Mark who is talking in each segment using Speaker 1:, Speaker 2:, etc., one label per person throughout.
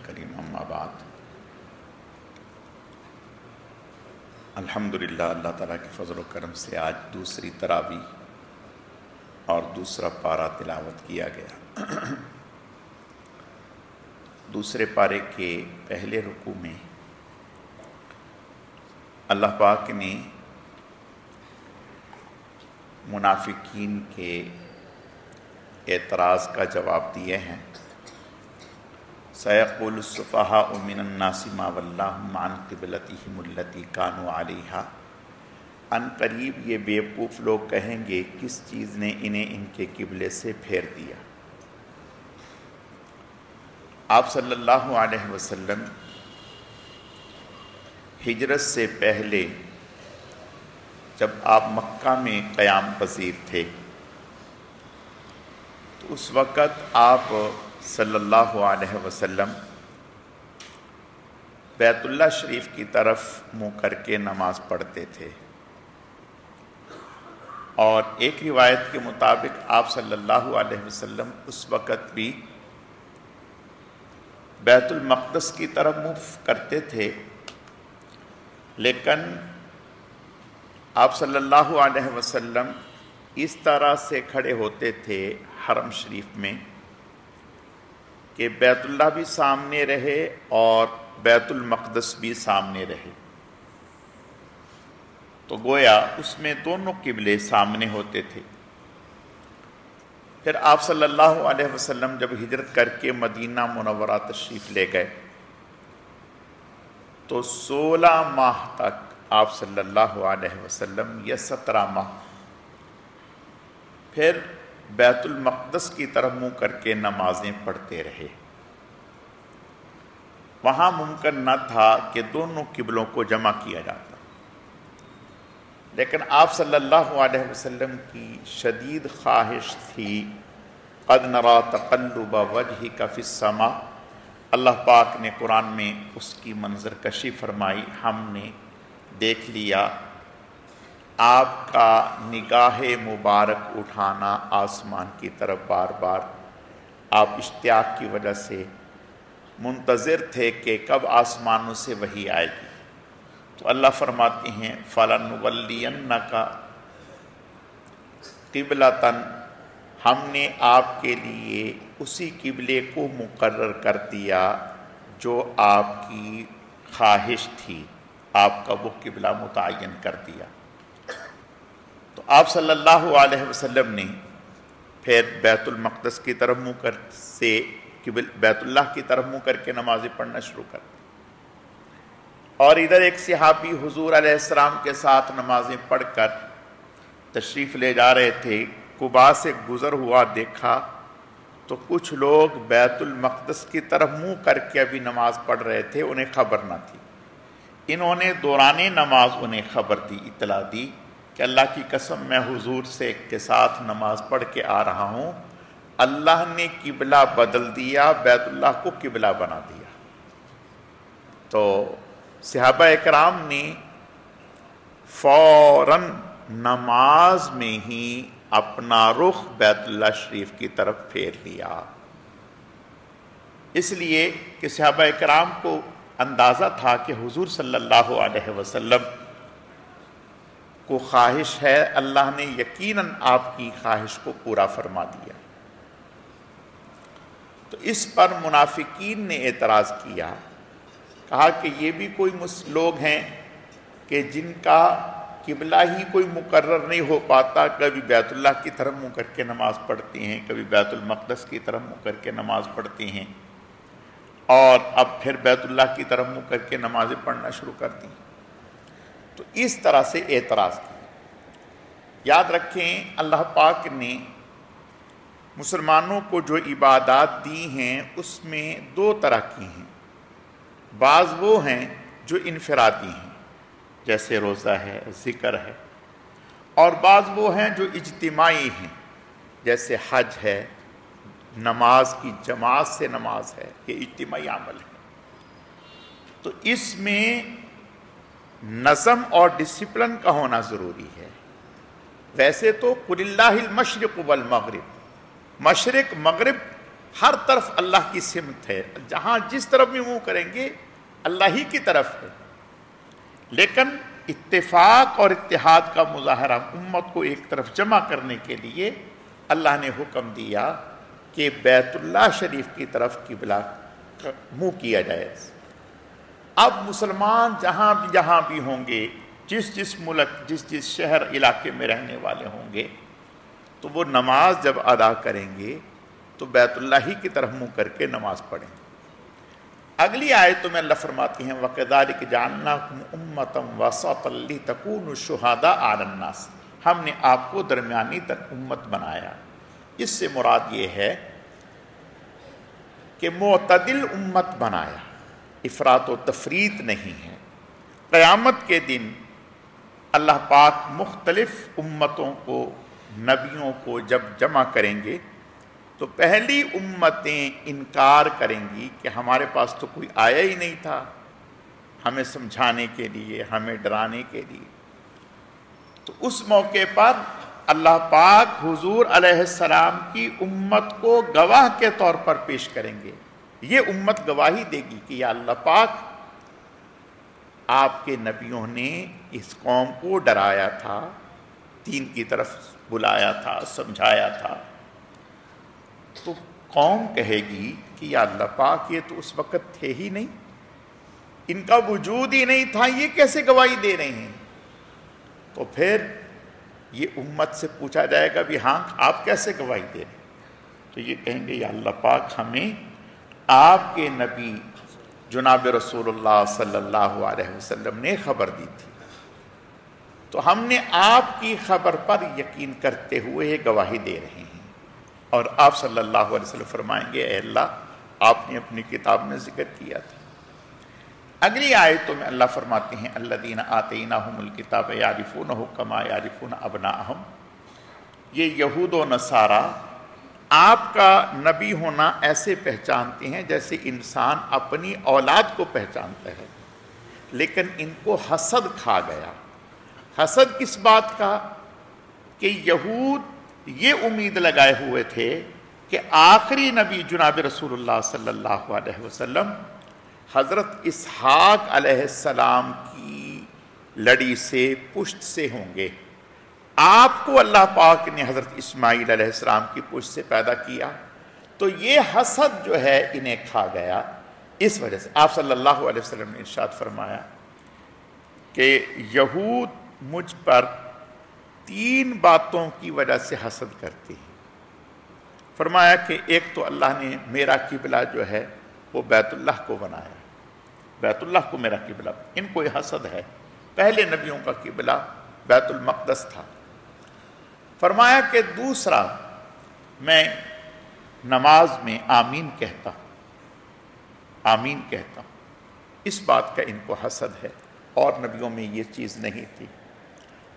Speaker 1: کریم اما بعد الحمدللہ اللہ تعالیٰ کے فضل و کرم سے آج دوسری تراویح اور دوسرا پارہ تلاوت کیا گیا۔ دوسرے پارے کے پہلے رکوع میں اللہ پاک نے منافقین کے اعتراض کا جواب دیے ہیں۔ سَيَقُولُ السُّفَهَاءُ مِنَ النَّاسِ مَا وَلَّاهُمْ عَنْ قِبْلَتِهِمُ الَّتِي كَانُوا عَلَيْهَا۔ ان قریب یہ بیوقوف لوگ کہیں گے کس چیز نے انہیں ان کے قبلے سے پھیر دیا۔ آپ صلی اللہ علیہ وسلم ہجرت سے پہلے جب آپ مکہ میں قیام پذیر تھے تو اس وقت آپ صلی اللہ علیہ وسلم بیت اللہ شریف کی طرف منہ کر کے نماز پڑھتے تھے، اور ایک روایت کے مطابق آپ صلی اللہ علیہ وسلم اس وقت بھی بیت المقدس کی طرف منہ کرتے تھے، لیکن آپ صلی اللہ علیہ وسلم اس طرح سے کھڑے ہوتے تھے حرم شریف میں کہ بیت اللہ بھی سامنے رہے اور بیت المقدس بھی سامنے رہے، تو گویا اس میں دونوں قبلے سامنے ہوتے تھے۔ پھر آپ صلی اللہ علیہ وسلم جب ہجرت کر کے مدینہ منورہ تشریف لے گئے تو 16 ماہ تک آپ صلی اللہ علیہ وسلم یا 17 ماہ پھر بیت المقدس کی طرف منہ کر کے نمازیں پڑھتے رہے۔ وہاں ممکن نہ تھا کہ دونوں قبلوں کو جمع کیا جاتا، لیکن آپ صلی اللہ علیہ وسلم کی شدید خواہش تھی۔ قد نرى تقلب وجهك في السماء، اللہ پاک نے قرآن میں اس کی منظر کشی فرمائی، ہم نے دیکھ لیا آپ کا نگاہ مبارک اٹھانا آسمان کی طرف بار بار، آپ اشتیاق کی وجہ سے منتظر تھے کہ کب آسمانوں سے وحی آئے گی۔ تو اللہ فرماتے ہیں فَلَنُوَلِّيَنَّكَ قِبْلَةً، ہم نے آپ کے لیے اسی قبلے کو مقرر کر دیا جو آپ کی خواہش تھی، آپ کا وہ قبلہ متعین کر دیا۔ تو آپ صلی اللہ علیہ وسلم نے پھر بیت المقدس کی طرف منہ کر سے بیت اللہ کی طرف منہ کر کے نمازیں پڑھنا شروع کر دی، اور ادھر ایک صحابی حضور علیہ السلام کے ساتھ نمازیں پڑھ کر تشریف لے جا رہے تھے، قباء سے گزر ہوا دیکھا تو کچھ لوگ بیت المقدس کی طرف منہ کر کے ابھی نماز پڑھ رہے تھے، انہیں خبر نہ تھی۔ انہوں نے دوران نماز انہیں خبر دی، اطلاع دی کہ اللہ کی قسم میں حضور سے کے ساتھ نماز پڑھ کے آ رہا ہوں، اللہ نے قبلہ بدل دیا، بیت اللہ کو قبلہ بنا دیا۔ تو صحابہ اکرام نے فوراً نماز میں ہی اپنا رخ بیت اللہ شریف کی طرف پھیر لیا، اس لیے کہ صحابہ اکرام کو اندازہ تھا کہ حضور صلی اللہ علیہ وسلم کو خواہش ہے، اللہ نے یقیناً آپ کی خواہش کو پورا فرما دیا۔ تو اس پر منافقین نے اعتراض کیا، کہا کہ یہ بھی کوئی لوگ ہیں کہ جن کا قبلہ ہی کوئی مقرر نہیں ہو پاتا، کبھی بیت اللہ کی طرف منہ کر کے نماز پڑھتے ہیں، کبھی بیت المقدس کی طرف منہ کر کے نماز پڑھتے ہیں، اور اب پھر بیت اللہ کی طرف منہ کر کے نمازیں پڑھنا شروع کر دیں۔ تو اس طرح سے اعتراض کیا۔ یاد رکھیں اللہ پاک نے مسلمانوں کو جو عبادات دی ہیں اس میں 2 طرح کی ہیں، بعض وہ ہیں جو انفرادی ہیں جیسے روزہ ہے، ذکر ہے، اور بعض وہ ہیں جو اجتماعی ہیں جیسے حج ہے، نماز کی جماعت سے نماز ہے، یہ اجتماعی عمل ہے۔ تو اس میں نظم اور ڈسپلن کا ہونا ضروری ہے۔ ویسے تو قُلِ اللَّهِ الْمَشْرِقُ وَالْمَغْرِبُ، مشرق مغرب ہر طرف اللہ کی سمت ہے، جہاں جس طرف بھی منہ کریں گے اللہ ہی کی طرف ہے۔ لیکن اتفاق اور اتحاد کا مظاہرہ امت کو ایک طرف جمع کرنے کے لیے اللہ نے حکم دیا کہ بیت اللہ شریف کی طرف قبلہ منہ کیا جائے۔ اب مسلمان جہاں بھی ہوں گے، جس ملک جس شہر علاقے میں رہنے والے ہوں گے، تو وہ نماز جب ادا کریں گے تو بیت اللہ ہی کی طرف منہ کر کے نماز پڑھیں گے۔ اگلی آیتوں میں اللہ فرماتے ہیں وَكَذَلِكَ جَعَلْنَاكُمْ أُمَّةً وَسَطًا لِتَكُونُوا شُهَدَاءَ عَلَى النَّاسِ، ہم نے آپ کو درمیانی امت بنایا۔ اس سے مراد یہ ہے کہ معتدل امت بنایا، افراط و تفریط نہیں ہے۔ قیامت کے دن اللہ پاک مختلف امتوں کو، نبیوں کو جب جمع کریں گے تو پہلی امتیں انکار کریں گی کہ ہمارے پاس تو کوئی آیا ہی نہیں تھا ہمیں سمجھانے کے لیے، ہمیں ڈرانے کے لیے۔ تو اس موقع پر اللہ پاک حضور علیہ السلام کی امت کو گواہ کے طور پر پیش کریں گے۔ یہ امت گواہی دے گی کہ یا اللہ پاک، آپ کے نبیوں نے اس قوم کو ڈرایا تھا، دین کی طرف بلایا تھا، سمجھایا تھا۔ تو قوم کہے گی کہ یا اللہ پاک، یہ تو اس وقت تھے ہی نہیں، ان کا وجود ہی نہیں تھا، یہ کیسے گواہی دے رہے ہیں؟ تو پھر یہ امت سے پوچھا جائے گا بھی ہاں آپ کیسے گواہی دے رہے ہیں؟ تو یہ کہیں گے یا اللہ پاک، ہمیں آپ کے نبی جناب رسول اللہ صلی اللہ علیہ وسلم نے خبر دی تھی، تو ہم نے آپ کی خبر پر یقین کرتے ہوئے یہ گواہی دے رہے ہیں۔ اور آپ صلی اللہ علیہ وسلم فرمائیں گے اے اللہ، آپ نے اپنی کتاب میں ذکر کیا تھا۔ اگلی آیتوں میں اللہ فرماتے ہیں الذین آتیناہم الکتاب یعرفونہ کما یعرفون ابناءہم، یہ یہود و نصارہ آپ کا نبی ہونا ایسے پہچانتے ہیں جیسے انسان اپنی اولاد کو پہچانتا ہے، لیکن ان کو حسد کھا گیا۔ حسد کس بات کا؟ کہ یہود یہ امید لگائے ہوئے تھے کہ آخری نبی جناب رسول اللہ صلی اللہ علیہ وسلم حضرت اسحاق علیہ السلام کی لڑی سے، پشت سے ہوں گے۔ آپ کو اللہ پاک نے حضرت اسماعیل علیہ السلام کی پشت سے پیدا کیا، تو یہ حسد جو ہے انہیں کھا گیا۔ اس وجہ سے آپ صلی اللہ علیہ وسلم نے ارشاد فرمایا کہ یہود مجھ پر 3 باتوں کی وجہ سے حسد کرتے ہیں۔ فرمایا کہ ایک تو اللہ نے میرا قبلہ جو ہے وہ بیت اللہ کو بنایا، بیت اللہ کو میرا قبلہ، ان کو یہ حسد ہے۔ پہلے نبیوں کا قبلہ بیت المقدس تھا۔ فرمایا کہ دوسرا، میں نماز میں آمین کہتا ہوں، آمین کہتا ہوں، اس بات کا ان کو حسد ہے، اور نبیوں میں یہ چیز نہیں تھی۔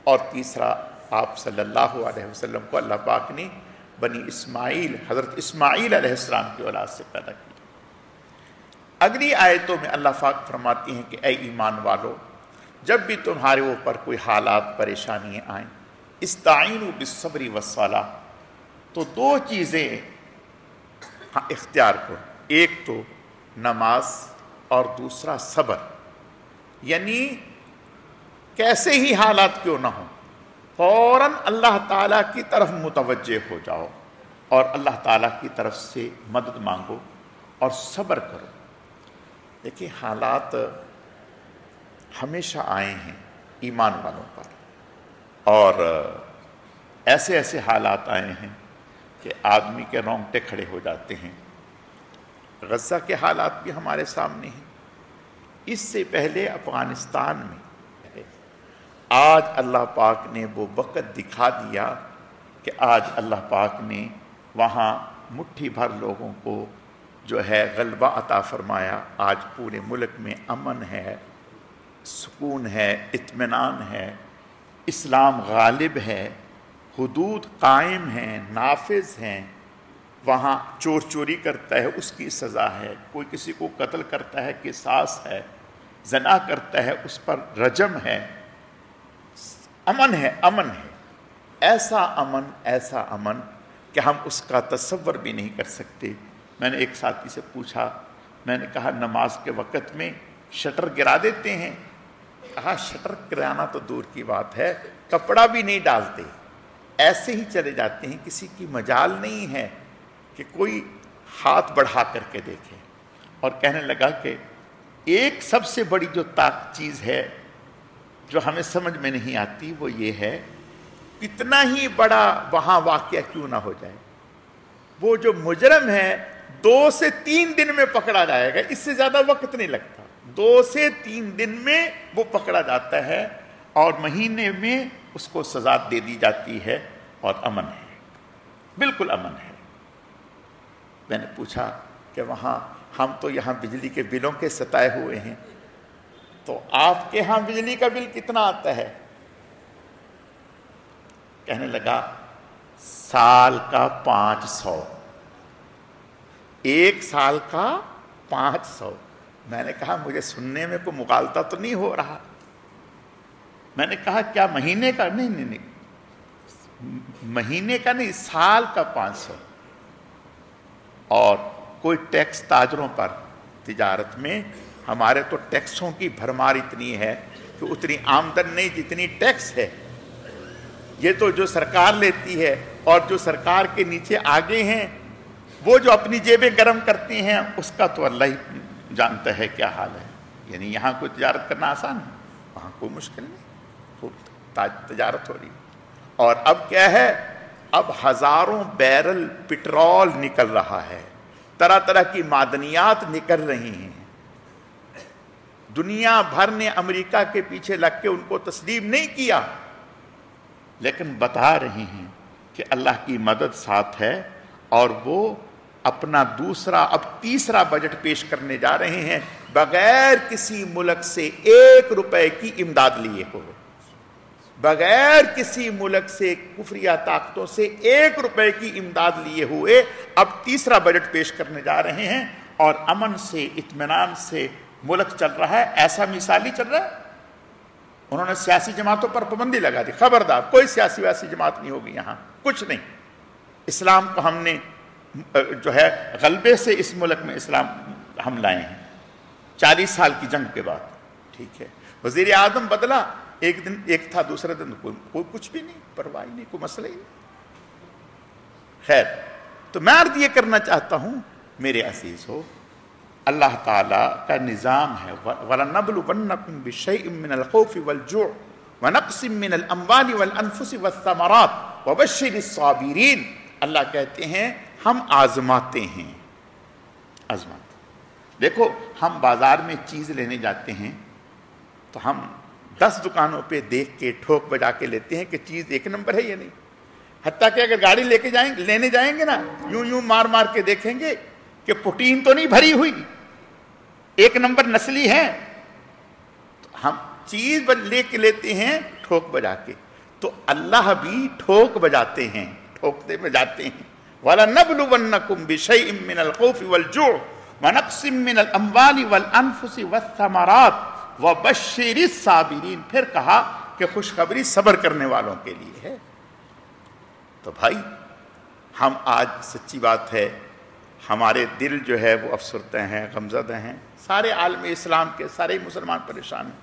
Speaker 1: اور تیسرا، آپ صلی اللہ علیہ وسلم کو اللہ پاک نے بنی اسماعیل، حضرت اسماعیل علیہ السلام کی اولاد سے پیدا کیا۔ اگلی آیتوں میں اللہ پاک فرماتی ہیں کہ اے ایمان والو، جب بھی تمہارے اوپر کوئی حالات، پریشانیاں آئیں، استعینوا بالصبر والصلاۃ، تو 2 چیزیں اختیار کرو، ایک تو نماز اور دوسرا صبر۔ یعنی کیسے ہی حالات کیوں نہ ہوں، فوراً اللہ تعالیٰ کی طرف متوجہ ہو جاؤ اور اللہ تعالیٰ کی طرف سے مدد مانگو اور صبر کرو۔ دیکھیں، حالات ہمیشہ آئے ہیں ایمان والوں پر، اور ایسے ایسے حالات آئے ہیں کہ آدمی کے رونگٹے کھڑے ہو جاتے ہیں۔ غزہ کے حالات بھی ہمارے سامنے ہیں، اس سے پہلے افغانستان میں آج اللہ پاک نے وہ وقت دکھا دیا کہ آج اللہ پاک نے وہاں مٹھی بھر لوگوں کو جو ہے غلبہ عطا فرمایا۔ آج پورے ملک میں امن ہے، سکون ہے، اطمینان ہے، اسلام غالب ہے، حدود قائم ہیں، نافذ ہیں۔ وہاں چور چوری کرتا ہے اس کی سزا ہے، کوئی کسی کو قتل کرتا ہے قصاص ہے، زنا کرتا ہے اس پر رجم ہے، امن ہے، امن ہے۔ ایسا امن کہ ہم اس کا تصور بھی نہیں کر سکتے میں نے ایک ساتھی سے پوچھا، میں نے کہا نماز کے وقت میں شٹر گرا دیتے ہیں؟ کہا شٹر گرانا تو دور کی بات ہے، کپڑا بھی نہیں ڈالتے، ایسے ہی چلے جاتے ہیں، کسی کی مجال نہیں ہے کہ کوئی ہاتھ بڑھا کر کے دیکھے۔ اور کہنے لگا کہ ایک سب سے بڑی جو چیز ہے جو ہمیں سمجھ میں نہیں آتی وہ یہ ہے، کتنا ہی بڑا وہاں واقعہ کیوں نہ ہو جائے، وہ جو مجرم ہے 2 سے 3 دن میں پکڑا جائے گا، اس سے زیادہ وقت نہیں لگتا، 2 سے 3 دن میں وہ پکڑا جاتا ہے اور مہینے میں اس کو سزا دے دی جاتی ہے اور امن ہے، بالکل امن ہے۔ میں نے پوچھا کہ وہاں ہم تو یہاں بجلی کے بلوں کے ستائے ہوئے ہیں، تو آپ کے ہاں بجلی کا بل کتنا آتا ہے؟ کہنے لگا سال کا 500، 1 سال کا 500۔ میں نے کہا مجھے سننے میں کوئی مغالطہ تو نہیں ہو رہا؟ میں نے کہا کیا مہینے کا؟ نہیں، مہینے کا نہیں، سال کا 500۔ اور کوئی ٹیکس تاجروں پر، تجارت میں ہمارے تو ٹیکسوں کی بھرمار اتنی ہے کہ اتنی آمدن نہیں جتنی ٹیکس ہے، یہ تو جو سرکار لیتی ہے، اور جو سرکار کے نیچے آگے ہیں وہ جو اپنی جیبیں گرم کرتے ہیں اس کا تو اللہ ہی جانتا ہے کیا حال ہے۔ یعنی یہاں کوئی تجارت کرنا آسان ہے، وہاں کوئی مشکل نہیں، خوب تجارت ہو رہی۔ اور اب کیا ہے، اب ہزاروں بیرل پٹرول نکل رہا ہے، طرح طرح کی معدنیات نکل رہی ہیں، دنیا بھر نے امریکہ کے پیچھے لگ کے ان کو تسلیم نہیں کیا، لیکن بتا رہے ہیں کہ اللہ کی مدد ساتھ ہے، اور وہ اپنا دوسرا اب تیسرا بجٹ پیش کرنے جا رہے ہیں بغیر کسی ملک سے 1 روپے کی امداد لیے ہوئے، بغیر کسی ملک سے کفریہ طاقتوں سے 1 روپے کی امداد لیے ہوئے اب تیسرا بجٹ پیش کرنے جا رہے ہیں، اور امن سے اطمینان سے ملک چل رہا ہے، ایسا مثالی چل رہا ہے۔ انہوں نے سیاسی جماعتوں پر پابندی لگا دی، خبردار کوئی سیاسی ویسی جماعت نہیں ہوگی یہاں، کچھ نہیں۔ اسلام کو ہم نے جو ہے غلبے سے اس ملک میں اسلام ہم لائے ہیں 40 سال کی جنگ کے بعد، ٹھیک ہے۔ وزیر اعظم بدلا، ایک دن ایک تھا، دوسرے دن کوئی کچھ بھی نہیں، پرواہ نہیں، کوئی مسئلہ ہی نہیں۔ خیر، تو میں عرض یہ کرنا چاہتا ہوں میرے عزیز ہو، اللہ تعالیٰ کا نظام ہے، وَلَنَبْلُوَنَّكُمْ بِشَيْءٍ مِّنَ الْخَوْفِ وَالْجُوعِ وَنَقْصٍ مِّنَ الْأَمْوَالِ وَالْأَنفُسِ وَالثَّمَرَاتِ وَبَشِّرِ الصَّابِرِينَ۔ اللہ کہتے ہیں ہم آزماتے ہیں، دیکھو ہم بازار میں چیز لینے جاتے ہیں تو ہم 10 دکانوں پہ دیکھ کے ٹھوک بجا کے لیتے ہیں کہ چیز 1 نمبر ہے یا نہیں، حتیٰ کہ اگر گاڑی لینے جائیں گے نا، یوں مار مار کے دیکھیں گے کہ پوٹین تو نہیں بھری ہوئی، 1 نمبر نسلی ہے، تو ہم چیز لے کے لیتے ہیں ٹھوک بجا کے۔ تو اللہ بھی ٹھوک بجاتے ہیں، ٹھوکتے بجاتے ہیں، وَلَنَبْلُوَنَّكُمْ بِشَيْءٍ مِّنَ الْخَوْفِ وَالْجُوعِ وَنَقْصٍ مِّنَ الْأَمْوَالِ وَالْأَنفُسِ وَالثَّمَرَاتِ وَبَشِّرِ الصَّابِرِينَ۔ پھر کہا کہ خوشخبری صبر کرنے والوں کے لیے ہے۔ تو بھائی ہم آج سچی بات ہے ہمارے دل جو ہے وہ افسردہ ہیں، غمزدہ ہیں، سارے عالم اسلام کے سارے مسلمان پریشان ہیں،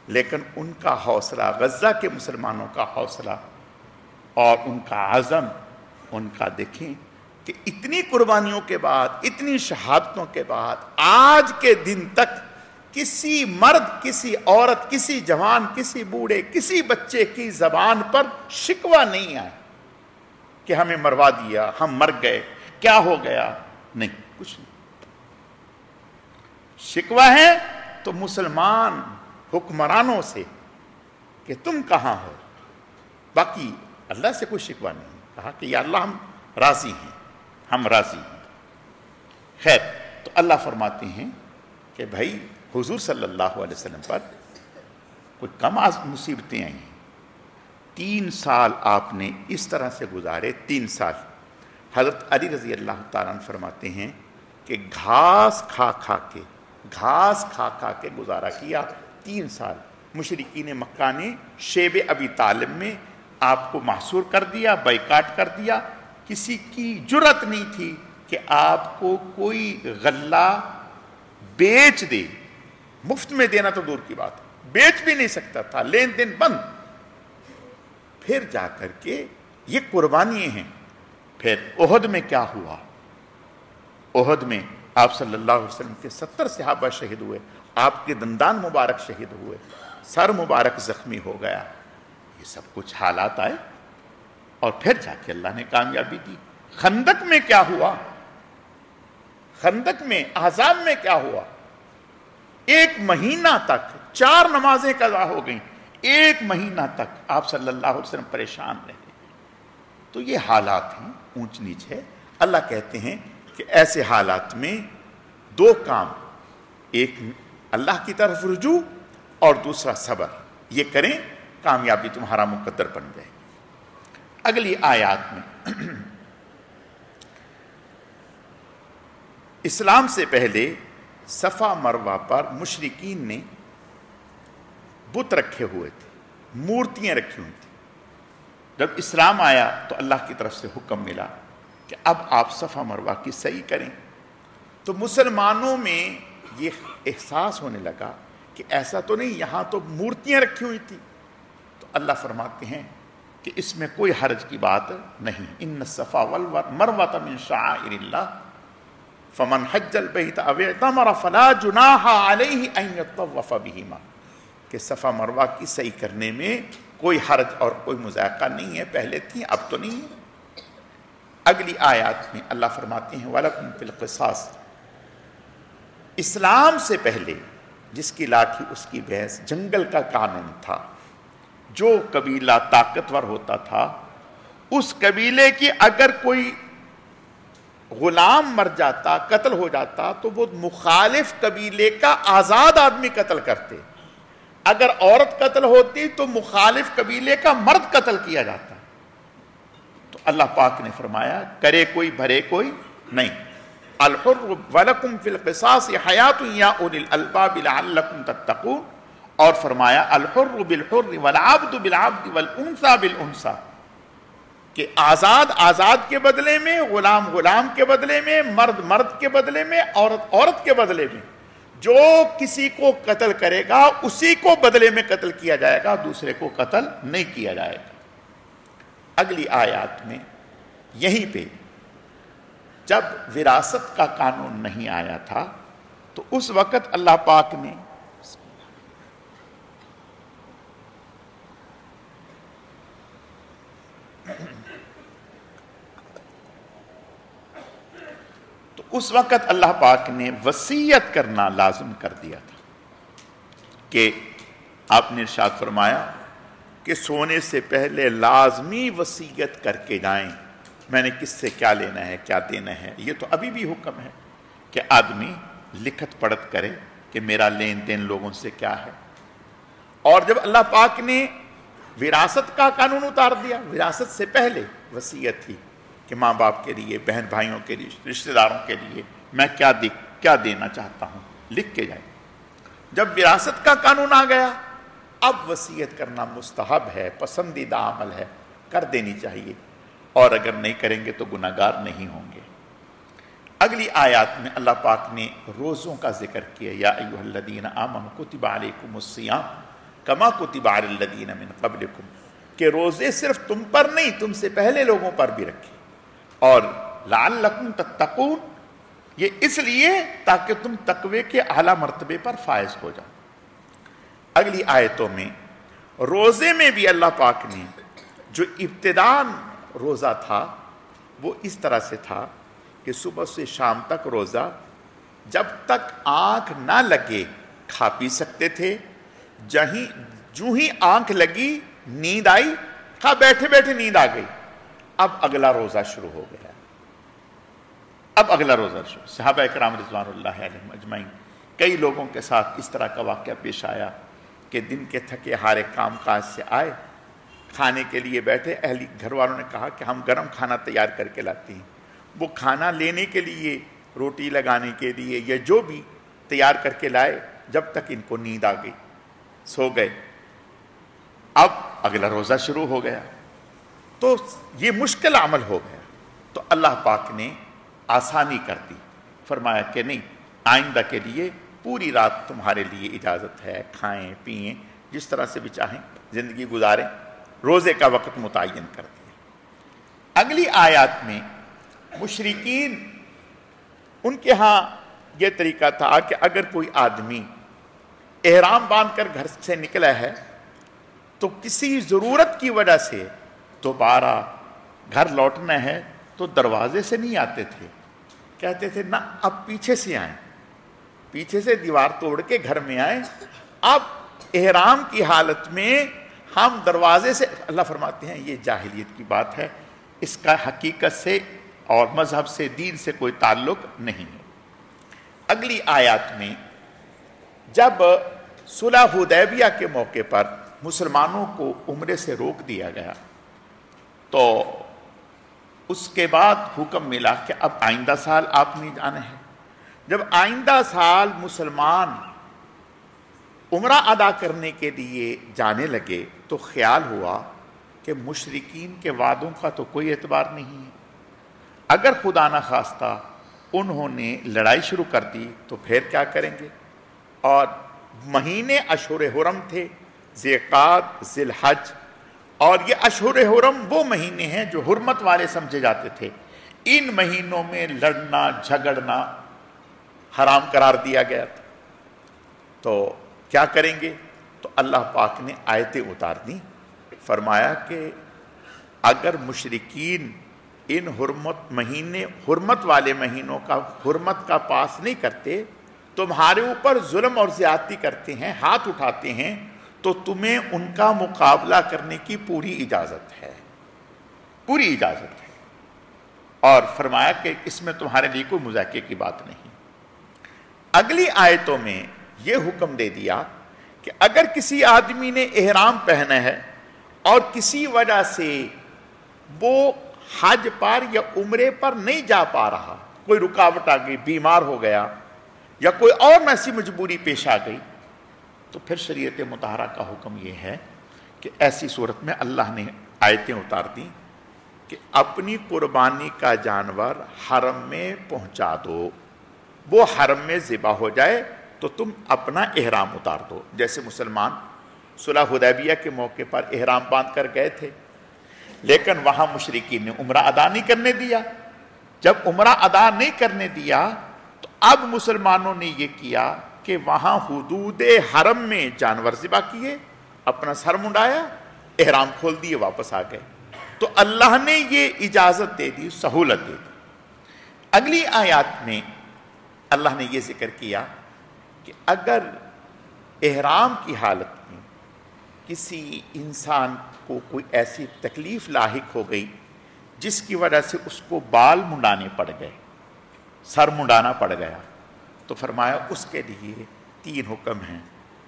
Speaker 1: لیکن ان کا حوصلہ، غزہ کے مسلمانوں کا حوصلہ اور ان کا عزم، ان کا دیکھیں کہ اتنی قربانیوں کے بعد، اتنی شہادتوں کے بعد آج کے دن تک کسی مرد، کسی عورت، کسی جوان، کسی بوڑھے، کسی بچے کی زبان پر شکوہ نہیں آیا کہ ہمیں مروا دیا، ہم مر گئے، کیا ہو گیا، نہیں، کچھ نہیں۔ شکوہ ہے تو مسلمان حکمرانوں سے کہ تم کہاں ہو، باقی اللہ سے کوئی شکوہ نہیں۔ کہا کہ یا اللہ ہم راضی ہیں، ہم راضی ہیں۔ خیر، تو اللہ فرماتے ہیں کہ بھائی حضور صلی اللہ علیہ وسلم پر کوئی کم مصیبتیں آئی ہیں، 3 سال آپ نے اس طرح سے گزارے، 3 سال۔ حضرت علی رضی اللہ تعالیٰ عنہ فرماتے ہیں کہ گھاس کھا کھا کے گزارا کیا 3 سال۔ مشرکین مکہ نے شیب ابی طالب میں آپ کو محصور کر دیا، بائیکاٹ کر دیا، کسی کی جرت نہیں تھی کہ آپ کو کوئی غلہ بیچ دے، مفت میں دینا تو دور کی بات ہے، بیچ بھی نہیں سکتا تھا، لین دین بند. پھر جا کر کے یہ قربانی ہیں. پھر احد میں کیا ہوا؟ احد میں آپ صلی اللہ علیہ وسلم کے 70 صحابہ شہید ہوئے، آپ کے دندان مبارک شہید ہوئے، سر مبارک زخمی ہو گیا. یہ سب کچھ حالات آئے اور پھر جا کے اللہ نے کامیابی دی. خندق میں کیا ہوا؟ خندق میں، احزاب میں کیا ہوا؟ 1 مہینہ تک 4 نمازیں قضا ہو گئیں، 1 مہینہ تک آپ صلی اللہ علیہ وسلم پریشان رہے. تو یہ حالات ہیں، اونچ نیچ ہے. اللہ کہتے ہیں کہ ایسے حالات میں 2 کام، ایک اللہ کی طرف رجوع اور دوسرا صبر، یہ کریں، کامیابی تمہارا مقدر بن جائے. اگلی آیات میں اسلام سے پہلے صفا مروہ پر مشرکین نے بت رکھے ہوئے تھے، مورتیاں رکھی ہوئی تھیں. جب اسلام آیا تو اللہ کی طرف سے حکم ملا کہ اب آپ صفا مروہ کی سعی کریں. تو مسلمانوں میں یہ احساس ہونے لگا کہ ایسا تو نہیں، یہاں تو مورتیاں رکھی ہوئی تھی. تو اللہ فرماتے ہیں کہ اس میں کوئی حرج کی بات نہیں. ان الصفا والمروہ من شعائر اللہ فمن حج البیت او اعتمر فلا جناح علیہ ان یطوف بہما، کہ صفا مروہ کی صحیح کرنے میں کوئی حرج اور کوئی مذائقہ نہیں ہے. پہلے تھی، اب تو نہیں ہے. اگلی آیات میں اللہ فرماتے ہیں وَلَكُمْ فِي الْقِصَاصِ، اسلام سے پہلے جس کی لاٹھی اس کی بھینس جنگل کا قانون تھا. جو قبیلہ طاقتور ہوتا تھا اس قبیلے کی اگر کوئی غلام مر جاتا، قتل ہو جاتا، تو وہ مخالف قبیلے کا آزاد آدمی قتل کرتے. اگر عورت قتل ہوتی تو مخالف قبیلے کا مرد قتل کیا جاتا. تو اللہ پاک نے فرمایا کرے کوئی بھرے کوئی نہیں. الحر وَلَكُمْ فِي الْقِصَاصِ حَيَاةٌ يَا أُولِي الْأَلْبَابِ لَعَلَّكُمْ تَتَّقُونَ، اور فرمایا الحر بالحر والعبد بالعبد والانثى بالانثى، کہ آزاد کے بدلے میں، غلام غلام کے بدلے میں، مرد مرد کے بدلے میں، عورت عورت کے بدلے میں. جو کسی کو قتل کرے گا اسی کو بدلے میں قتل کیا جائے گا، دوسرے کو قتل نہیں کیا جائے گا. اگلی آیات میں یہیں پہ جب وراثت کا قانون نہیں آیا تھا تو اس وقت اللہ پاک نے اللہ پاک نے وصیت کرنا لازم کر دیا تھا کہ آپ نے ارشاد فرمایا کہ سونے سے پہلے لازمی وصیت کر کے جائیں، میں نے کس سے کیا لینا ہے، کیا دینا ہے. یہ تو ابھی بھی حکم ہے کہ آدمی لکھت پڑھت کرے کہ میرا لین دین لوگوں سے کیا ہے. اور جب اللہ پاک نے وراثت کا قانون اتار دیا، وراثت سے پہلے وصیت تھی کہ ماں باپ کے لیے، بہن بھائیوں کے لیے، رشتہ داروں کے لیے میں کیا دینا چاہتا ہوں، لکھ کے جائیں. جب وراثت کا قانون آ گیا اب وصیت کرنا مستحب ہے، پسندیدہ عمل ہے، کر دینی چاہیے، اور اگر نہیں کریں گے تو گناہگار نہیں ہوں گے. اگلی آیات میں اللہ پاک نے روزوں کا ذکر کیا. یا ایھا الذین آمنوا کتب علیکم الصیام کما کتب علی الذین من قبلکم، کہ روزے صرف تم پر نہیں، تم سے پہلے لوگوں پر بھی رکھے. اور لعلکم تتقون، یہ اس لیے تاکہ تم تقوی کے اعلیٰ مرتبے پر فائز ہو جاؤ. اگلی آیتوں میں روزے میں بھی اللہ پاک نے جو ابتداء روزہ تھا وہ اس طرح سے تھا کہ صبح سے شام تک روزہ، جب تک آنکھ نہ لگے کھا پی سکتے تھے. جو ہی آنکھ لگی نیند آئی، کھا بیٹھے بیٹھے نیند آ گئی، اب اگلا روزہ شروع ہو گیا. اب اگلا روزہ شروع. صحابہ اکرام رضوان اللہ علیہم اجمعین، کئی لوگوں کے ساتھ اس طرح کا واقعہ پیش آیا کہ دن کے تھکے ہارے کام کاج سے آئے، کھانے کے لیے بیٹھے، اہلی گھر والوں نے کہا کہ ہم گرم کھانا تیار کر کے لاتے ہیں. وہ کھانا لینے کے لیے، روٹی لگانے کے لیے یا جو بھی تیار کر کے لائے، جب تک ان کو نیند آ گئی، سو گئے. اب اگلا روزہ شروع ہو گیا تو یہ مشکل عمل ہو گیا. تو اللہ پاک نے آسانی کر دی. فرمایا کہ نہیں، آئندہ کے لیے پوری رات تمہارے لیے اجازت ہے، کھائیں پئیں جس طرح سے بھی چاہیں زندگی گزاریں. روزے کا وقت متعین کر دیا. اگلی آیات میں مشرکین، ان کے ہاں یہ طریقہ تھا کہ اگر کوئی آدمی احرام باندھ کر گھر سے نکلا ہے تو کسی ضرورت کی وجہ سے دوبارہ گھر لوٹنا ہے تو دروازے سے نہیں آتے تھے، کہتے تھے نہ اب پیچھے سے آئیں، پیچھے سے دیوار توڑ کے گھر میں آئیں. اب احرام کی حالت میں ہم دروازے سے، اللہ فرماتے ہیں یہ جاہلیت کی بات ہے، اس کا حقیقت سے اور مذہب سے، دین سے کوئی تعلق نہیں ہے. اگلی آیات میں جب صلح حدیبیہ کے موقع پر مسلمانوں کو عمرے سے روک دیا گیا تو اس کے بعد حکم ملا کہ اب آئندہ سال آپ نہیں جانا ہے. جب آئندہ سال مسلمان عمرہ ادا کرنے کے لیے جانے لگے تو خیال ہوا کہ مشرکین کے وعدوں کا تو کوئی اعتبار نہیں ہے. اگر خدا نہ خواستہ انہوں نے لڑائی شروع کر دی تو پھر کیا کریں گے؟ اور مہینے اشہر حرم تھے، ذی القعدہ، ذی الحج، اور یہ اشہر حرم وہ مہینے ہیں جو حرمت والے سمجھے جاتے تھے. ان مہینوں میں لڑنا جھگڑنا حرام قرار دیا گیا تھا. تو کیا کریں گے؟ تو اللہ پاک نے آیتیں اتار دیں. فرمایا کہ اگر مشرکین ان حرمت والے مہینوں کا حرمت کا پاس نہیں کرتے، تمہارے اوپر ظلم اور زیادتی کرتے ہیں، ہاتھ اٹھاتے ہیں، تو تمہیں ان کا مقابلہ کرنے کی پوری اجازت ہے، پوری اجازت ہے. اور فرمایا کہ اس میں تمہارے لیے کوئی مذاکرے کی بات نہیں. اگلی آیتوں میں یہ حکم دے دیا کہ اگر کسی آدمی نے احرام پہنا ہے اور کسی وجہ سے وہ حج پر یا عمرے پر نہیں جا پا رہا، کوئی رکاوٹ آ گئی، بیمار ہو گیا یا کوئی اور ایسی مجبوری پیش آ گئی، تو پھر شریعت مطہرہ کا حکم یہ ہے کہ ایسی صورت میں اللہ نے آیتیں اتار دیں کہ اپنی قربانی کا جانور حرم میں پہنچا دو، وہ حرم میں ذبح ہو جائے تو تم اپنا احرام اتار دو. جیسے مسلمان صلح حدیبیہ کے موقع پر احرام باندھ کر گئے تھے، لیکن وہاں مشرکین نے عمرہ ادا نہیں کرنے دیا. جب عمرہ ادا نہیں کرنے دیا تو اب مسلمانوں نے یہ کیا کہ وہاں حدود حرم میں جانور ذبح کیے، اپنا سر منڈایا، احرام کھول دیے، واپس آ گئے. تو اللہ نے یہ اجازت دے دی، سہولت دے دی. اگلی آیات میں اللہ نے یہ ذکر کیا کہ اگر احرام کی حالت میں کسی انسان کو کوئی ایسی تکلیف لاحق ہو گئی جس کی وجہ سے اس کو بال منڈانے پڑ گئے، سر منڈانا پڑ گیا، تو فرمایا اس کے لیے 3 حکم ہیں: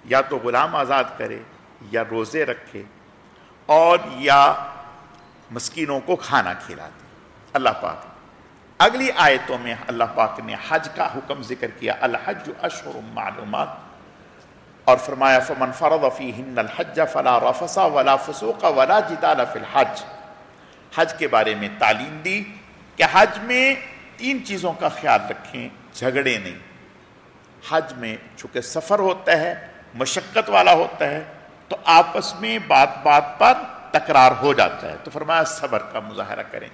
Speaker 1: یا تو غلام آزاد کرے، یا روزے رکھے، اور یا مسکینوں کو کھانا کھلا دے. اللہ پاک اگلی آیتوں میں اللہ پاک نے حج کا حکم ذکر کیا، الحج اشہر معلومات، اور فرمایا فمن فرض فیہن الحج فلا رفث ولا فسوق ولا جدال فی الحج. حج کے بارے میں تعلیم دی کہ حج میں 3 چیزوں کا خیال رکھیں، جھگڑے نہیں. حج میں چونکہ سفر ہوتا ہے، مشقت والا ہوتا ہے، تو آپس میں بات بات پر تکرار ہو جاتا ہے، تو فرمایا صبر کا مظاہرہ کریں.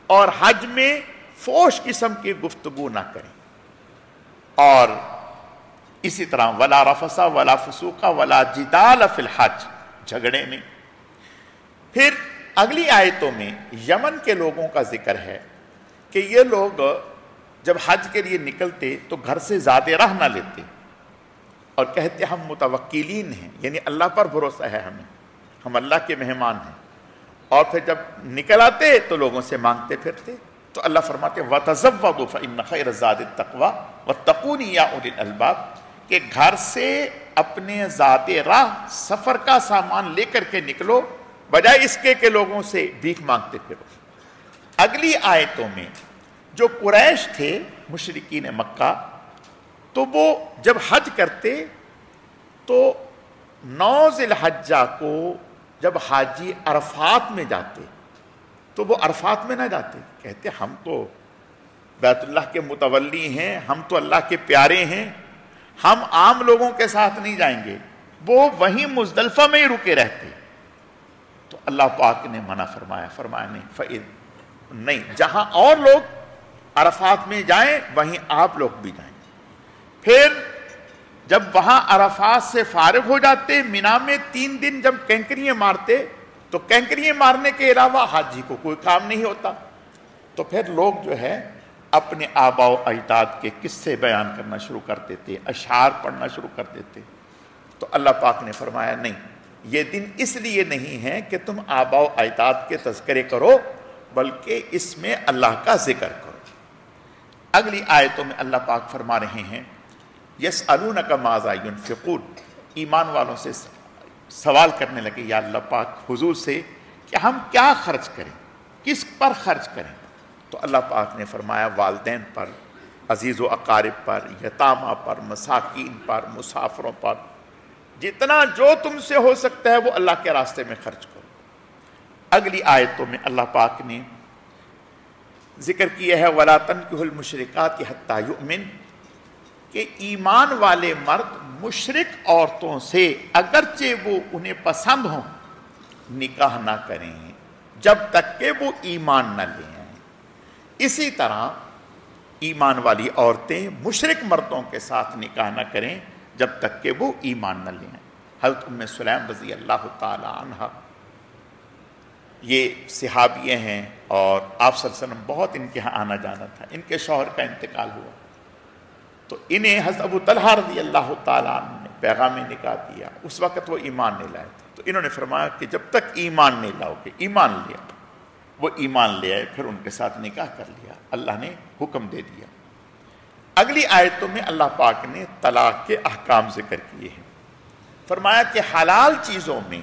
Speaker 1: اور حج میں فوش قسم کی گفتگو نہ کریں. اور اسی طرح ولا رفث ولا فسوق ولا جدال فی الحج، جھگڑے نہیں. پھر اگلی آیتوں میں یمن کے لوگوں کا ذکر ہے کہ یہ لوگ جب حج کے لیے نکلتے تو گھر سے زیادہ راہ نہ لیتے اور کہتے ہم متوکلین ہیں، یعنی اللہ پر بھروسہ ہے ہمیں، ہم اللہ کے مہمان ہیں. اور پھر جب نکل آتے تو لوگوں سے مانگتے پھرتے. تو اللہ فرماتے وَتَزَوَّدُوا فَإِنَّ خَيْرَ الزَّادِ التَّقْوَىٰ وَاتَّقُونِ يَا أُولِي الْأَلْبَابِ، کہ گھر سے اپنے ذات راہ سفر کا سامان لے کر کے نکلو، بجائے اس کے کہ لوگوں سے بھیک مانگتے پھرو. اگلی آیتوں میں جو قریش تھے مشرکین مکہ، تو وہ جب حج کرتے تو 9 ذی الحجہ کو جب حاجی عرفات میں جاتے تو وہ عرفات میں نہ جاتے، کہتے ہم تو بیت اللہ کے متولی ہیں، ہم تو اللہ کے پیارے ہیں، ہم عام لوگوں کے ساتھ نہیں جائیں گے، وہ وہیں مزدلفہ میں ہی رکے رہتے۔ تو اللہ پاک نے منع فرمایا نہیں، جہاں اور لوگ عرفات میں جائیں وہیں آپ لوگ بھی جائیں۔ پھر جب وہاں عرفات سے فارغ ہو جاتے، مینا میں 3 دن جب کینکریاں مارتے، تو کینکریاں مارنے کے علاوہ حاجی کو کوئی کام نہیں ہوتا، تو پھر لوگ جو ہے اپنے آباء و اجداد کے قصے بیان کرنا شروع کر دیتے، اشعار پڑھنا شروع کر دیتے۔ تو اللہ پاک نے فرمایا نہیں، یہ دن اس لیے نہیں ہے کہ تم آباء و اجداد کے تذکرے کرو، بلکہ اس میں اللہ کا ذکر کرو۔ اگلی آیتوں میں اللہ پاک فرما رہے ہیں یسألونک ماذا ینفقون، ایمان والوں سے سوال کرنے لگے یا اللہ پاک حضور سے کہ ہم کیا خرچ کریں، کس پر خرچ کریں؟ تو اللہ پاک نے فرمایا والدین پر، عزیز و اقارب پر، یتامہ پر، مساکین پر، مسافروں پر، جتنا جو تم سے ہو سکتا ہے وہ اللہ کے راستے میں خرچ کرو۔ اگلی آیتوں میں اللہ پاک نے ذکر کیا ہے وَلَا تَنْكِحُوا الْمُشْرِكَاتِ حَتَّى يُؤْمِنْ، کہ ایمان والے مرد مشرک عورتوں سے اگرچہ وہ انہیں پسند ہوں نکاح نہ کریں جب تک کہ وہ ایمان نہ لے آئیں۔ اسی طرح ایمان والی عورتیں مشرک مردوں کے ساتھ نکاح نہ کریں جب تک کہ وہ ایمان نہ لے آئیں۔ حضرت ام سلیم رضی اللہ تعالی عنہ یہ صحابیہ ہیں، اور آپ صلی اللہ علیہ وسلم بہت ان کے ہاں آنا جانا تھا۔ ان کے شوہر کا انتقال ہوا تو انہیں حضرت ابو طلحہ رضی اللہ تعالیٰ عنہ نے پیغام نکاح دیا۔ اس وقت وہ ایمان نہیں لائے تھے، تو انہوں نے فرمایا کہ جب تک ایمان نہیں لاؤ گے، ایمان لیا۔ وہ ایمان لے آئے، پھر ان کے ساتھ نکاح کر لیا، اللہ نے حکم دے دیا۔ اگلی آیتوں میں اللہ پاک نے طلاق کے احکام ذکر کیے ہیں۔ فرمایا کہ حلال چیزوں میں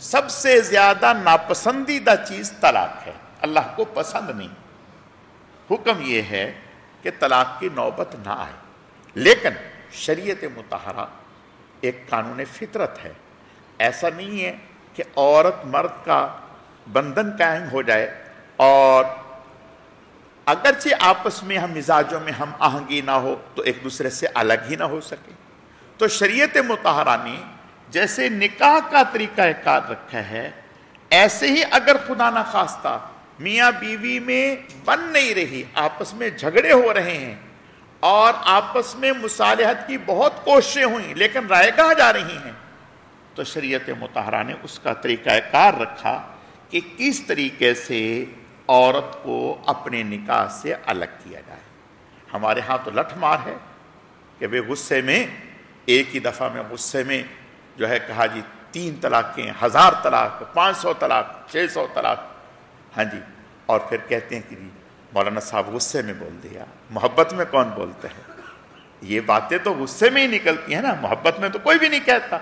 Speaker 1: سب سے زیادہ ناپسندیدہ چیز طلاق ہے، اللہ کو پسند نہیں۔ حکم یہ ہے کہ طلاق کی نوبت نہ آئے، لیکن شریعت مطہرہ ایک قانون فطرت ہے۔ ایسا نہیں ہے کہ عورت مرد کا بندھن قائم ہو جائے اور اگرچہ آپس میں ہم مزاجوں میں ہم آہنگی نہ ہو تو ایک دوسرے سے الگ ہی نہ ہو سکے۔ تو شریعت مطہرہ نے جیسے نکاح کا طریقہ کار رکھا ہے، ایسے ہی اگر خدا نہ خواستہ میاں بیوی میں بن نہیں رہی، آپس میں جھگڑے ہو رہے ہیں اور آپس میں مصالحت کی بہت کوششیں ہوئیں لیکن رائے گاہ جا رہی ہیں، تو شریعت مطہرہ نے اس کا طریقہ کار رکھا کہ کس طریقے سے عورت کو اپنے نکاح سے الگ کیا جائے۔ ہمارے ہاں تو لٹھ مار ہے کہ وہ غصے میں ایک ہی دفعہ میں غصے میں جو ہے کہا جی 3 طلاقیں، 1000 طلاق، 500 طلاق، 600 طلاق، ہاں جی، اور پھر کہتے ہیں کہ جی مولانا صاحب غصے میں بول دیا۔ محبت میں کون بولتا ہے؟ یہ باتیں تو غصے میں ہی نکلتی ہیں نا، محبت میں تو کوئی بھی نہیں کہتا۔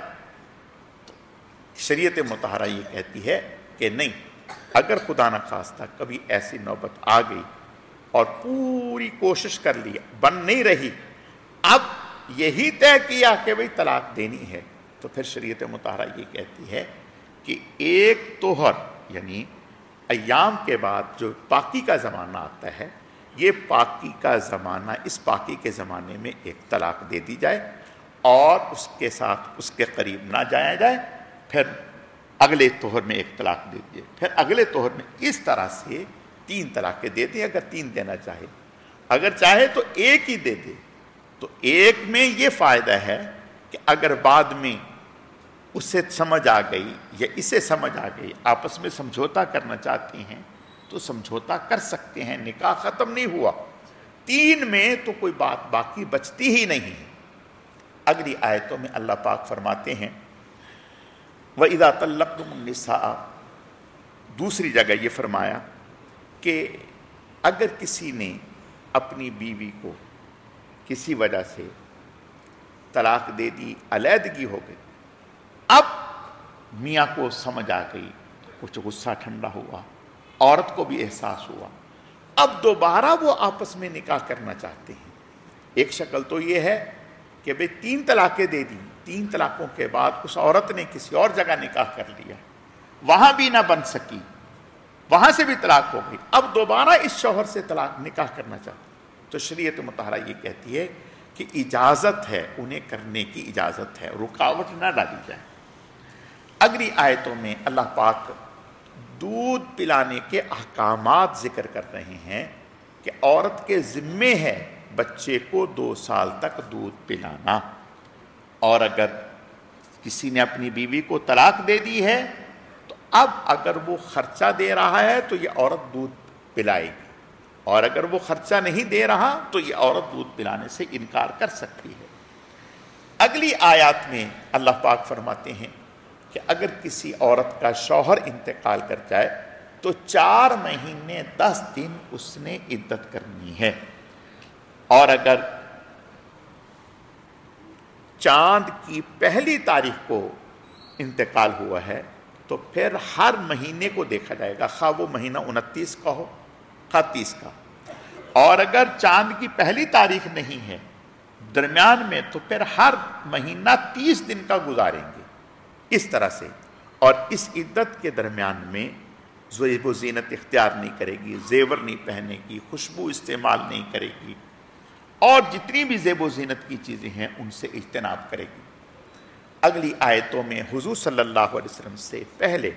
Speaker 1: شریعت مطہرہ یہ کہتی ہے کہ نہیں، اگر خدا نہ خواستہ کبھی ایسی نوبت آ گئی اور پوری کوشش کر لی، بن نہیں رہی، اب یہی طے کیا کہ بھئی طلاق دینی ہے، تو پھر شریعت مطہرہ یہ کہتی ہے کہ ایک طہر یعنی ایام کے بعد جو پاکی کا زمانہ آتا ہے، یہ پاکی کا زمانہ، اس پاکی کے زمانے میں ایک طلاق دے دی جائے اور اس کے ساتھ اس کے قریب نہ جایا جائے، پھر اگلے طہر میں ایک طلاق دے دیے، پھر اگلے طہر میں، اس طرح سے 3 طلاقیں دے دیں اگر 3 دینا چاہے، اگر چاہے تو ایک ہی دے دے۔ تو ایک میں یہ فائدہ ہے کہ اگر بعد میں اسے سمجھ آ گئی یا اسے سمجھ آ گئی، آپس میں سمجھوتا کرنا چاہتی ہیں تو سمجھوتا کر سکتے ہیں، نکاح ختم نہیں ہوا۔ 3 میں تو کوئی بات باقی بچتی ہی نہیں ہے۔ اگلی آیتوں میں اللہ پاک فرماتے ہیں وَإِذَا طَلَّقْتُمُ النِّسَاءَ، دوسری جگہ یہ فرمایا کہ اگر کسی نے اپنی بیوی کو کسی وجہ سے طلاق دے دی، علیحدگی ہو گئی، اب میاں کو سمجھ آ گئی، کچھ غصہ ٹھنڈا ہوا، عورت کو بھی احساس ہوا، اب دوبارہ وہ آپس میں نکاح کرنا چاہتے ہیں۔ ایک شکل تو یہ ہے کہ بھئی 3 طلاقیں دے دی، 3 طلاقوں کے بعد اس عورت نے کسی اور جگہ نکاح کر لیا، وہاں بھی نہ بن سکی، وہاں سے بھی طلاق ہو گئی، اب دوبارہ اس شوہر سے طلاق نکاح کرنا چاہتے تو شریعت مطہرہ یہ کہتی ہے کہ اجازت ہے، انہیں کرنے کی اجازت ہے، رکاوٹ نہ ڈالی جائے۔ اگلی آیتوں میں اللہ پاک دودھ پلانے کے احکامات ذکر کر رہے ہیں کہ عورت کے ذمے ہے بچے کو 2 سال تک دودھ پلانا، اور اگر کسی نے اپنی بیوی کو طلاق دے دی ہے تو اب اگر وہ خرچہ دے رہا ہے تو یہ عورت دودھ پلائے گی، اور اگر وہ خرچہ نہیں دے رہا تو یہ عورت دودھ پلانے سے انکار کر سکتی ہے۔ اگلی آیات میں اللہ پاک فرماتے ہیں کہ اگر کسی عورت کا شوہر انتقال کر جائے تو 4 مہینے 10 دن اس نے عدت کرنی ہے، اور اگر چاند کی پہلی تاریخ کو انتقال ہوا ہے تو پھر ہر مہینے کو دیکھا جائے گا، خواہ وہ مہینہ 29 کا ہو خواہ 30 کا، اور اگر چاند کی پہلی تاریخ نہیں ہے درمیان میں تو پھر ہر مہینہ 30 دن کا گزاریں گے اس طرح سے، اور اس عدت کے درمیان میں زیب و زینت اختیار نہیں کرے گی، زیور نہیں پہنے گی، خوشبو استعمال نہیں کرے گی، اور جتنی بھی زیب و زینت کی چیزیں ہیں ان سے اجتناب کرے گی۔ اگلی آیتوں میں حضور صلی اللہ علیہ وسلم سے پہلے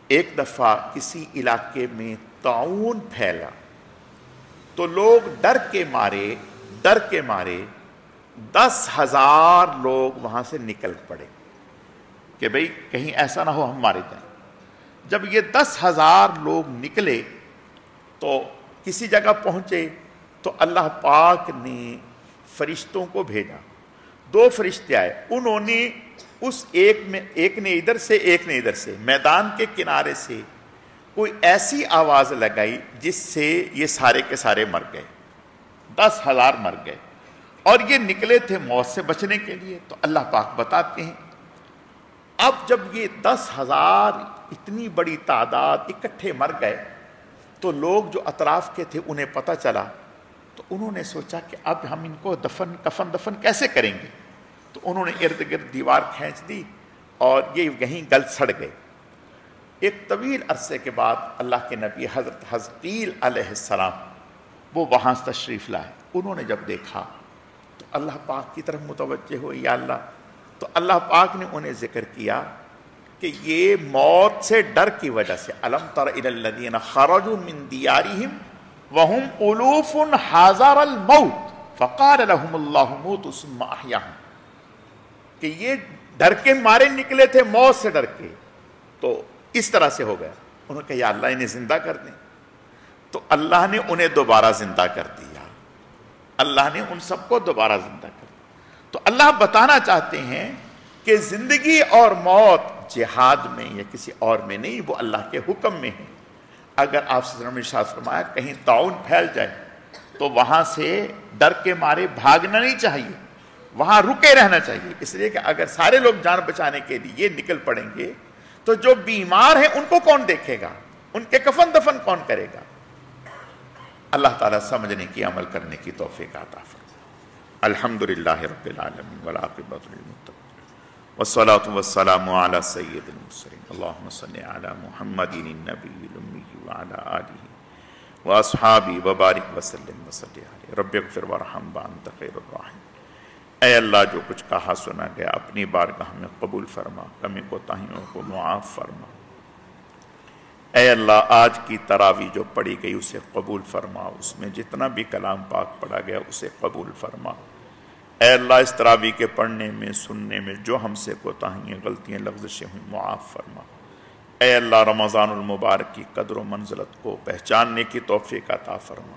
Speaker 1: ایک دفعہ کسی علاقے میں طاعون پھیلا تو لوگ ڈر کے مارے 10,000 لوگ وہاں سے نکل پڑے کہ بھئی کہیں ایسا نہ ہو ہم مارے جائیں۔ جب یہ 10,000 لوگ نکلے تو کسی جگہ پہنچے تو اللہ پاک نے فرشتوں کو بھیجا، 2 فرشتے آئے، انہوں نے اس ایک نے ادھر سے ایک نے ادھر سے میدان کے کنارے سے کوئی ایسی آواز لگائی جس سے یہ سارے کے سارے مر گئے، 10,000 مر گئے، اور یہ نکلے تھے موت سے بچنے کے لیے۔ تو اللہ پاک بتاتے ہیں اب جب یہ 10,000 اتنی بڑی تعداد اکٹھے مر گئے تو لوگ جو اطراف کے تھے انہیں پتہ چلا، تو انہوں نے سوچا کہ اب ہم ان کو کفن دفن کیسے کریں گے، تو انہوں نے ارد گرد دیوار کھینچ دی اور یہ یہیں گل سڑ گئے۔ ایک طویل عرصے کے بعد اللہ کے نبی حضرت حزقیل علیہ السلام وہ وہاں تشریف لائے، انہوں نے جب دیکھا تو اللہ پاک کی طرف متوجہ ہوئے، یا اللہ، تو اللہ پاک نے انہیں ذکر کیا کہ یہ موت سے ڈر کی وجہ سے، الم تر الی الذین خرجوا من دیارہم وہم الوف حذر الموت فقال لهم اللہ موتوا ثم احیاہم، کہ یہ ڈر کے مارے نکلے تھے موت سے ڈر کے، تو اس طرح سے ہو گیا۔ انہوں نے کہا یا اللہ انہیں زندہ کر دیں، تو اللہ نے انہیں دوبارہ زندہ کر دیا، اللہ نے ان سب کو دوبارہ زندہ کر دیا۔ تو اللہ بتانا چاہتے ہیں کہ زندگی اور موت جہاد میں یا کسی اور میں نہیں، وہ اللہ کے حکم میں ہے۔ اگر آپ صلی اللہ علیہ وسلم نے ارشاد فرمایا کہیں طاعون پھیل جائے تو وہاں سے ڈر کے مارے بھاگنا نہیں چاہیے، وہاں رکے رہنا چاہیے، اس لیے کہ اگر سارے لوگ جان بچانے کے لیے نکل پڑیں گے تو جو بیمار ہیں ان کو کون دیکھے گا، ان کے کفن دفن کون کرے گا۔ اللہ تعالیٰ سمجھنے کی، عمل کرنے کی توفیق عطا فرمائے۔ الحمدللہ رب العالمین والعاقبۃ للمتقین والصلاة والسلام علی سید المرسلین اللہم صلی علی محمد النبی الامی وعلی آلہ واصحابہ وبارک وسلم وصلی علیہ رب اغفر وارحم وانت خیر الراحمین۔ اے اللہ، جو کچھ کہا سنا گیا اپنی بارگاہ میں قبول فرما، کمی کوتاہیوں کو معاف فرما۔ اے اللہ، آج کی تراویح جو پڑھی گئی اسے قبول فرما، اس میں جتنا بھی کلام پاک پڑھا گیا اسے قبول فرما۔ اے اللہ، اس تراویح کے پڑھنے میں سننے میں جو ہم سے کوتاہیاں غلطیاں لغزشیں ہوئیں معاف فرما۔ اے اللہ، رمضان المبارک کی قدر و منزلت کو پہچاننے کی توفیق عطا فرما۔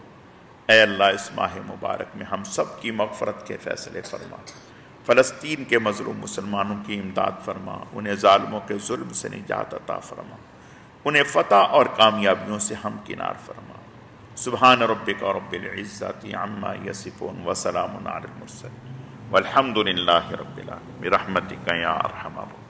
Speaker 1: اے اللہ، اس ماہ مبارک میں ہم سب کی مغفرت کے فیصلے فرما، فلسطین کے مظلوم مسلمانوں کی امداد فرما، انہیں ظالموں کے ظلم سے نجات عطا فرما، انہیں فتح اور کامیابیوں سے ہمکنار فرما۔ سبحان ربک رب العزت عما یصفون وسلام علی المرسلین والحمد للہ رب العالمین برحمتک یا ارحم الراحمین۔